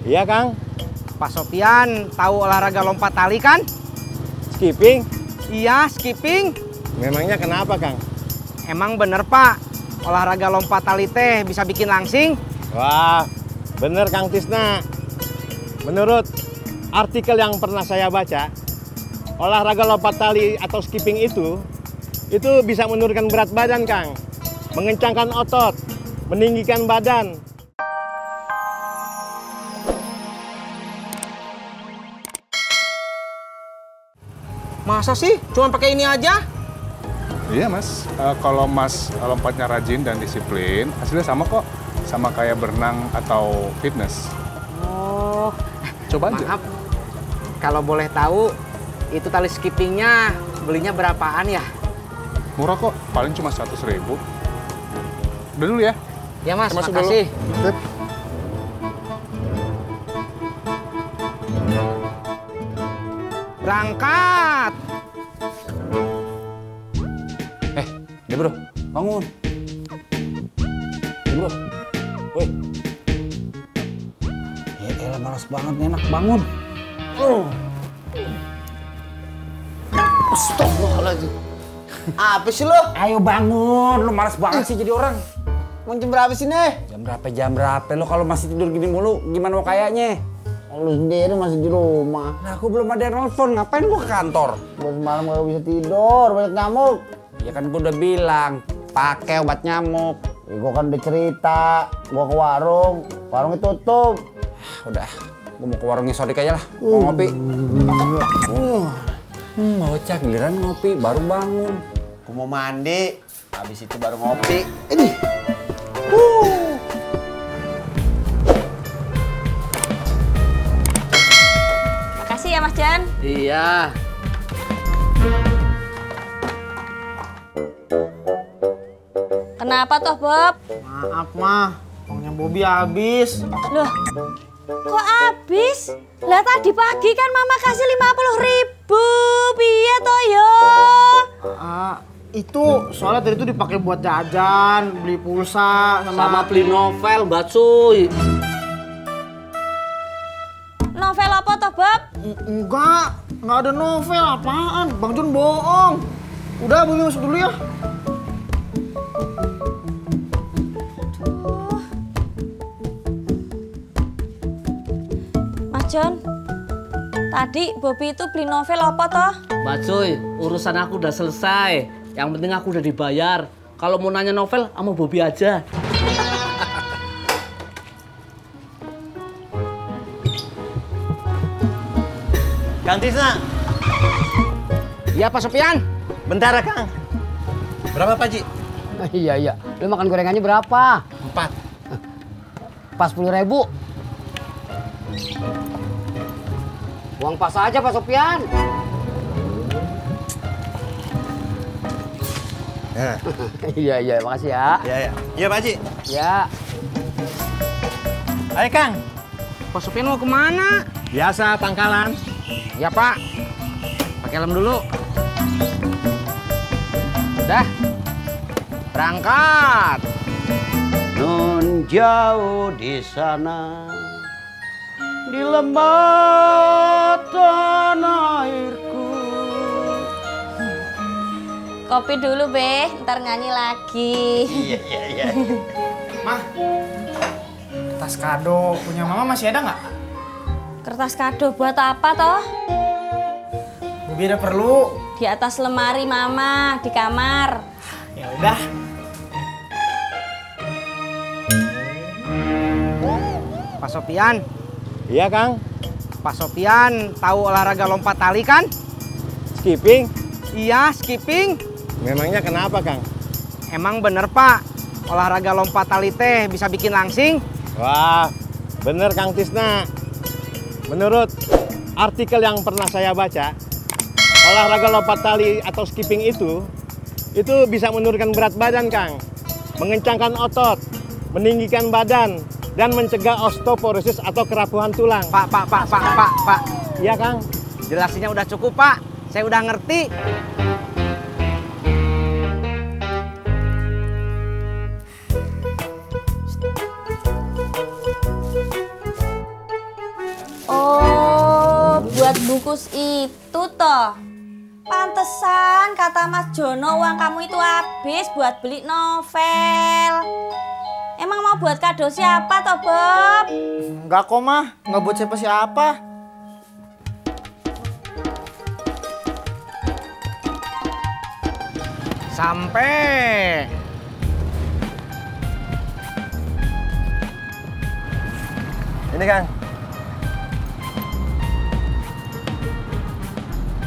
Iya, Kang. Pak Sofian tahu olahraga lompat tali kan? Skipping? Iya, skipping. Memangnya kenapa, Kang? Emang bener, Pak, olahraga lompat tali teh bisa bikin langsing? Wah, bener Kang Tisna. Menurut artikel yang pernah saya baca, olahraga lompat tali atau skipping itu bisa menurunkan berat badan, Kang. Mengencangkan otot, meninggikan badan. Masa sih? Cuma pakai ini aja? Iya, Mas. Kalau Mas lompatnya rajin dan disiplin, hasilnya sama kok. Sama kayak berenang atau fitness. Oh, Coba aja. maaf. Kalau boleh tahu, itu tali skippingnya belinya berapaan ya? Murah kok, paling cuma 100.000. Udah dulu ya. Ya, Mas, Masuk makasih. dulu. Sip. Berangkat! Ya bro, bangun. Ya bro, woi. Ya elah malas banget nih anak, bangun. Astagfirullahaladzim. Apa sih lo? Ayo bangun, lu malas banget sih jadi orang. Mau jam berapa sih nih? Jam berapa? Lo kalau masih tidur gini mulu, gimana mau kayaknya? Lu sendiri masih di rumah. Nah, aku belum ada yang nelfon, ngapain gua ke kantor? Gua semalam gak bisa tidur, banyak nyamuk. Ya kan gua udah bilang, pakai obat nyamuk. Ya, gua kan udah cerita, gua ke warungnya tutup. Udah, gua mau ke warungnya Sodik aja lah, mau ngopi. Bocah giliran ngopi, baru bangun. Gua mau mandi, habis itu baru ngopi. Makasih ya Mas Jan. Iya. Kenapa toh Bob? Maaf, Mah. Uangnya Bobby habis. Loh, kok habis? Lah tadi pagi kan Mama kasih 50.000. Piye toh yo? Itu soalnya tadi itu dipakai buat jajan, beli pulsa, sama beli novel, Mbak Cuy. Novel apa toh Bob? Enggak ada novel, apaan? Bang Jun bohong. Udah, Bobby masuk dulu ya. Mas Jon, tadi Bobby itu beli novel apa toh? Mbak Cuy, urusan aku udah selesai. Yang penting aku udah dibayar. Kalau mau nanya novel, sama Bobby aja. Kang Tisna. Iya, Pak Sofian. Bentar, Kang. Berapa, Pak Ji? Iya. Lu makan gorengannya berapa? 4. Pas 10.000. Uang pas aja Pak Sofian. Nah. Iya, makasih ya. Iya, Pak Ji. Ya. Ayo, Kang. Pak Sofian mau kemana? Biasa pangkalan. Ya, Pak. Pakai helm dulu. Udah. Berangkat. Nun jauh di sana, di lembah tanah airku. Kopi dulu, Be. Ntar nyanyi lagi. Iya. Mah, tas kado punya Mama masih ada nggak? Kertas kado buat apa toh? Bobby ada perlu. Di atas lemari Mama, di kamar. Ya udah. Pak Sofian. Iya, Kang. Pak Sofian tahu olahraga lompat tali kan? Skipping? Iya, skipping. Memangnya kenapa, Kang? Emang bener, Pak, olahraga lompat tali teh bisa bikin langsing? Wah, bener Kang Tisna. Menurut artikel yang pernah saya baca, olahraga lompat tali atau skipping itu bisa menurunkan berat badan, Kang. Mengencangkan otot, meninggikan badan, dan mencegah osteoporosis atau kerapuhan tulang. Pak. Iya, Kang. Jelasinnya udah cukup, Pak. Saya udah ngerti. sebungkus itu toh. Pantesan kata Mas Jono uang kamu itu habis buat beli novel. Emang mau buat kado siapa toh, Bob? Enggak kok, Mah. Enggak buat siapa-siapa. Sampai. Ini Kang.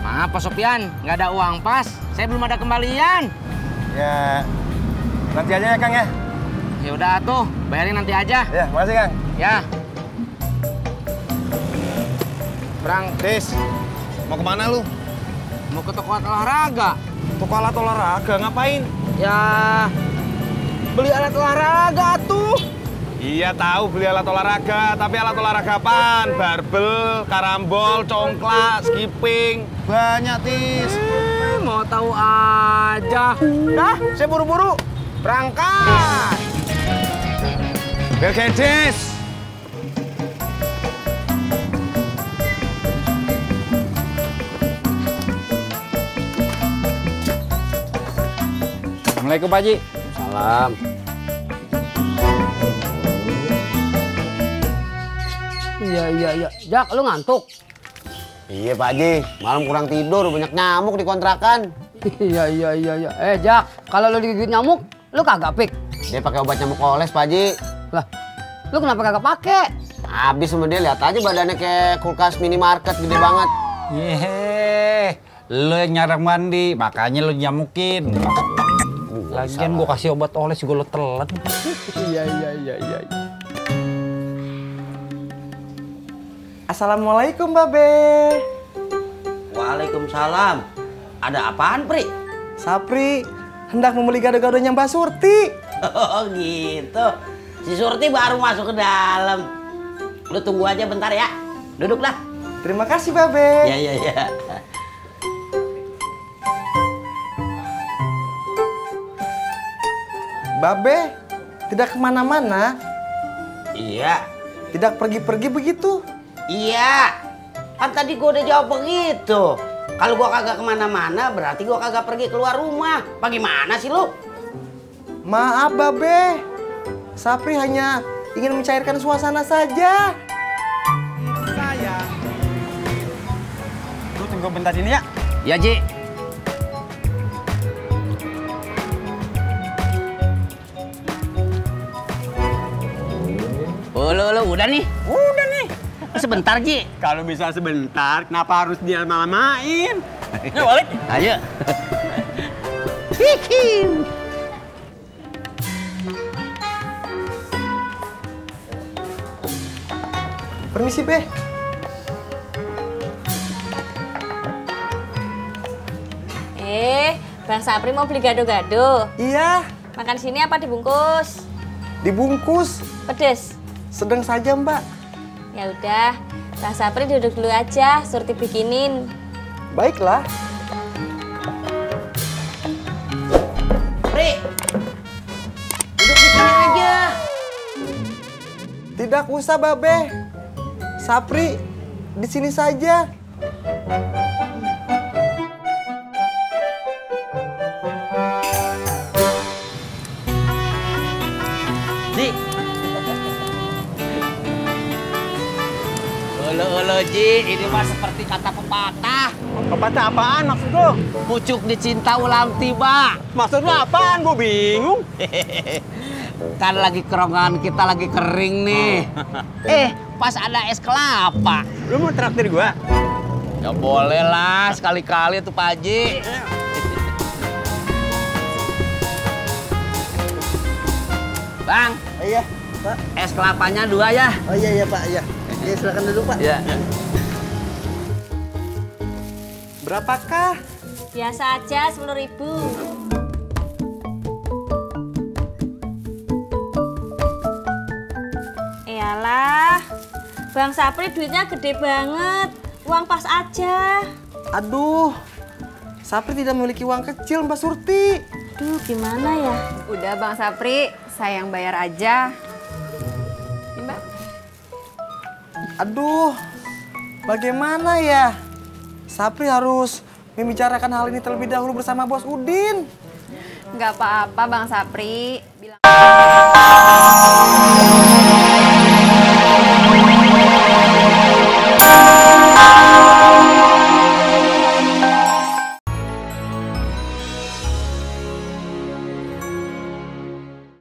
Maaf Pak Sopian, nggak ada uang pas. Saya belum ada kembalian. Ya, nanti aja ya Kang ya. Ya udah tuh, bayarin nanti aja. Ya, makasih Kang. Ya. Tis, mau kemana lu? Mau ke toko olahraga. Toko alat olahraga, ngapain? Ya, beli alat olahraga tuh. Iya tahu beli alat olahraga, tapi alat olahraga apaan? Barbel, karambol, congklak, skipping, banyak Tis. Mau tahu aja. Dah, saya buru-buru. Berangkat. Bel Gedis. Assalamualaikum Pak Haji. Salam. Iya. Jak, lu ngantuk? Iya Pak Haji, malam kurang tidur, banyak nyamuk di kontrakan. Iya. Jak, kalau lu digigit nyamuk, lu kagak pik. Dia pakai obat nyamuk oles Pak Haji. Lah, lu kenapa kagak pakai? Habis sama dia, lihat aja badannya kayak kulkas minimarket gede banget. Yeay, lu yang nyarang mandi, makanya lu nyamukin. Lagian gua kasih obat oles juga lu telan. Iya. Assalamualaikum, Babe. Waalaikumsalam. Ada apaan, Pri? Sapri hendak membeli gado-gadonya Mbak Surti. Oh gitu. Si Surti baru masuk ke dalam. Lu tunggu aja bentar ya. Duduklah. Terima kasih, Babe. Ya. Babe tidak kemana-mana, Iya. tidak pergi-pergi begitu. Iya. Kan tadi gua udah jawab begitu. Kalau gua kagak kemana-mana berarti gua kagak pergi keluar rumah. Bagaimana sih lu? Maaf, Babe. Sapri hanya ingin mencairkan suasana saja. Sayang. Lu tunggu bentar sini ya. Ya Ji. Lu udah nih? Udah nih. Sebentar Ji. Kalau bisa sebentar, kenapa harus dia malah-main? Ayo balik. Ayo. Permisi, Be. Bang Sapri mau beli gado-gado. Iya, Makan sini apa dibungkus? dibungkus. Pedes. Sedang saja, Mbak. Ya udah, Bang Sapri duduk dulu aja, Surti bikinin. Baiklah. Pri. Duduk di sini aja. Tidak usah, Babe. Sapri, di sini saja. Ji. Ulu Ji, ini mah seperti kata pepatah. Pepatah apaan maksud lo? Pucuk dicinta ulang tiba. Maksud lo apaan? Gue bingung. Kan lagi kerongan kita lagi kering nih. Pas ada es kelapa. Lo mau traktir gua? Ya boleh lah, sekali-kali tuh Pak Haji. Bang, Iya, Pak. es kelapanya 2 ya. Oh iya Pak, iya. Ya silakan duduk, Pak. Ya. Berapakah? Biasa aja 10.000. Iyalah, Bang Sapri duitnya gede banget. Uang pas aja. Aduh, Sapri tidak memiliki uang kecil, Mbak Surti. Duh, gimana ya? Udah Bang Sapri, saya yang bayar aja. Ini, Mbak. Aduh, bagaimana ya? Sapri harus membicarakan hal ini terlebih dahulu bersama Bos Udin. Nggak apa-apa Bang Sapri. Bilang